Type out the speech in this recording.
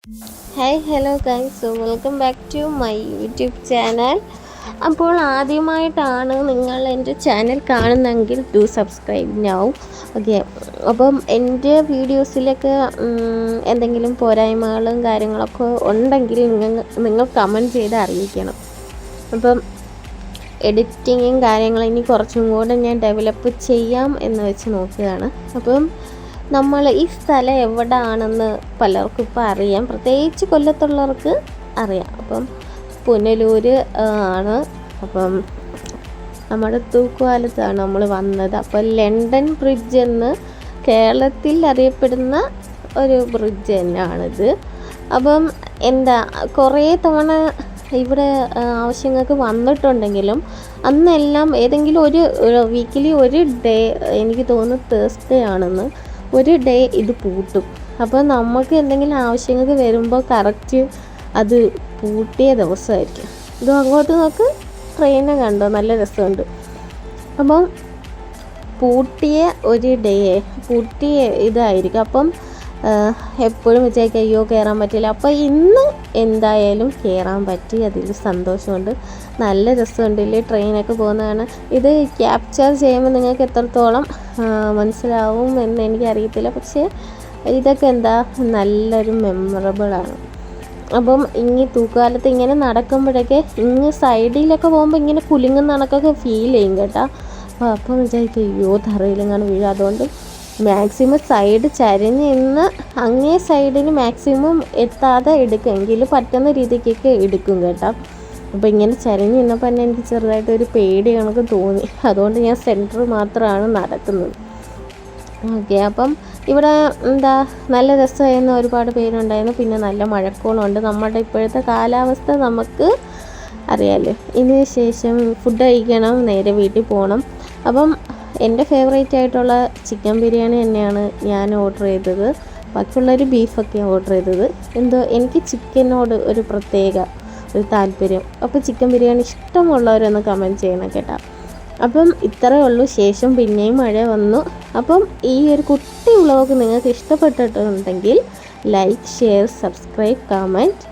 Hi hello guys, so welcome back to my YouTube channel. അപ്പോൾ ആദ്യമായിട്ടാണ് നിങ്ങൾ എൻ്റെ ചാനൽ കാണുന്നതെങ്കിൽ ഡു സബ്സ്ക്രൈബ് നൗ. ഓക്കെ, അപ്പം എൻ്റെ വീഡിയോസിലൊക്കെ എന്തെങ്കിലും പോരായ്മകളും കാര്യങ്ങളൊക്കെ ഉണ്ടെങ്കിൽ നിങ്ങൾ കമൻറ്റ് ചെയ്ത് അറിയിക്കണം. അപ്പം എഡിറ്റിങ്ങും കാര്യങ്ങളും ഇനി കുറച്ചും കൂടെ ഞാൻ ഡെവലപ്പ് ചെയ്യാം എന്ന് വെച്ച് നോക്കുകയാണ്. അപ്പം നമ്മൾ ഈ സ്ഥലം എവിടെയാണെന്ന് പലർക്കും ഇപ്പോൾ അറിയാം, പ്രത്യേകിച്ച് കൊല്ലത്തുള്ളവർക്ക് അറിയാം. അപ്പം പുനലൂർ ആണ്. അപ്പം നമ്മുടെ തൂക്കുപാലത്താണ് നമ്മൾ വന്നത്. അപ്പോൾ ലണ്ടൻ ബ്രിഡ്ജ് എന്ന് കേരളത്തിൽ അറിയപ്പെടുന്ന ഒരു ബ്രിഡ്ജ് തന്നെയാണിത്. അപ്പം എന്താ കുറേ തവണ ഇവിടെ ആവശ്യങ്ങൾക്ക് വന്നിട്ടുണ്ടെങ്കിലും അന്നെല്ലാം ഏതെങ്കിലും ഒരു വീക്കിലി ഒരു ഡേ, എനിക്ക് തോന്നുന്നു തേഴ്സ്ഡേ ആണെന്ന്, ഒരു ഡേ ഇത് പൂട്ടും. അപ്പോൾ നമുക്ക് എന്തെങ്കിലും ആവശ്യങ്ങൾക്ക് വരുമ്പോൾ കറക്റ്റ് അത് പൂട്ടിയ ദിവസമായിരിക്കും. ഇത് അങ്ങോട്ട് നോക്ക്, ട്രെയിനെ കണ്ടോ, നല്ല രസമുണ്ട്. അപ്പം പൂട്ടിയ ഒരു ഡേ, പൂട്ടിയ ഇതായിരിക്കും. അപ്പം എപ്പോഴും വിചാരിക്കും അയ്യോ കയറാൻ പറ്റില്ല. അപ്പോൾ ഇന്ന് എന്തായാലും കയറാൻ പറ്റി, അതിൽ സന്തോഷമുണ്ട്. നല്ല രസമുണ്ടല്ലേ ട്രെയിനൊക്കെ പോകുന്നതാണ്. ഇത് ക്യാപ്ചർ ചെയ്യുമ്പോൾ നിങ്ങൾക്ക് എത്രത്തോളം മനസ്സിലാവും എന്ന് എനിക്കറിയത്തില്ല, പക്ഷേ ഇതൊക്കെ എന്താ നല്ലൊരു മെമ്മറബിളാണ്. അപ്പം ഇങ്ങനെ തൂക്കുകാലത്ത് ഇങ്ങനെ നടക്കുമ്പോഴൊക്കെ സൈഡിലൊക്കെ പോകുമ്പോൾ ഇങ്ങനെ കുലുങ്ങുന്ന കണക്കൊക്കെ ഫീൽ ചെയ്യും കേട്ടോ. അപ്പം വിചാരിക്കും അയ്യോ തറയിലെങ്ങാനും വീഴും. അതുകൊണ്ട് മാക്സിമം സൈഡ് ചരിഞ്ഞ് നിന്ന് അങ്ങേ സൈഡിന് മാക്സിമം എത്താതെ എടുക്കും, എങ്കിലും പറ്റുന്ന രീതിക്കൊക്കെ എടുക്കും കേട്ടോ. അപ്പോൾ ഇങ്ങനെ ചരിഞ്ഞ് നിന്നപ്പോൾ തന്നെ എനിക്ക് ചെറുതായിട്ടൊരു പേടി കണക്ക് തോന്നി. അതുകൊണ്ട് ഞാൻ സെൻറ്റർ മാത്രമാണ് നടക്കുന്നത്. ഓക്കെ, അപ്പം ഇവിടെ എന്താ നല്ല രസമായിരുന്ന ഒരുപാട് പേരുണ്ടായിരുന്നു. പിന്നെ നല്ല മഴക്കോളുണ്ട്. നമ്മുടെ ഇപ്പോഴത്തെ കാലാവസ്ഥ നമുക്ക് അറിയാമല്ലോ. ഇതിന് ശേഷം ഫുഡ് കഴിക്കണം, നേരെ വീട്ടിൽ പോകണം. അപ്പം എൻ്റെ ഫേവറേറ്റ് ആയിട്ടുള്ള ചിക്കൻ ബിരിയാണി തന്നെയാണ് ഞാൻ ഓർഡർ ചെയ്തത്. ബാക്കിയുള്ളൊരു ബീഫൊക്കെയാണ് ഓർഡർ ചെയ്തത്. എന്തോ എനിക്ക് ചിക്കനോട് ഒരു പ്രത്യേക ഒരു താല്പര്യം. അപ്പോൾ ചിക്കൻ ബിരിയാണി ഇഷ്ടമുള്ളവരൊന്ന് കമൻറ്റ് ചെയ്യണം കേട്ടോ. അപ്പം ഇത്രയേ ഉള്ളൂ. ശേഷം പിന്നെയും മഴ വന്നു. അപ്പം ഈ ഒരു കുട്ടി വ്ളോഗ് നിങ്ങൾക്ക് ഇഷ്ടപ്പെട്ടിട്ടുണ്ടെങ്കിൽ ലൈക്ക്, ഷെയർ, സബ്സ്ക്രൈബ്, കമൻറ്റ്.